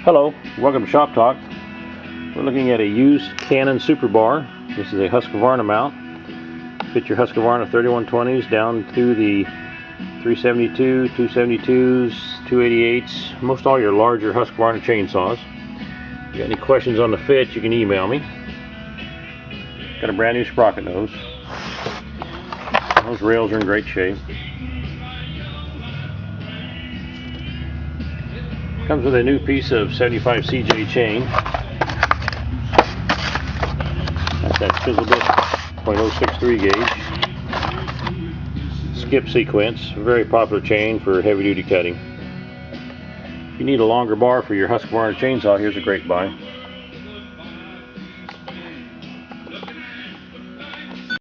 Hello, welcome to Shop Talk. We're looking at a used Canon Super Bar. This is a Husqvarna mount. Fit your Husqvarna 3120s down through the 372, 272s, 288s, most all your larger Husqvarna chainsaws. If you got any questions on the fit, you can email me. Got a brand new sprocket nose. Those rails are in great shape. Comes with a new piece of 75 CJ chain. That's that chisel bit .063 gauge. Skip sequence, very popular chain for heavy duty cutting. If you need a longer bar for your Husqvarna chainsaw, here's a great buy.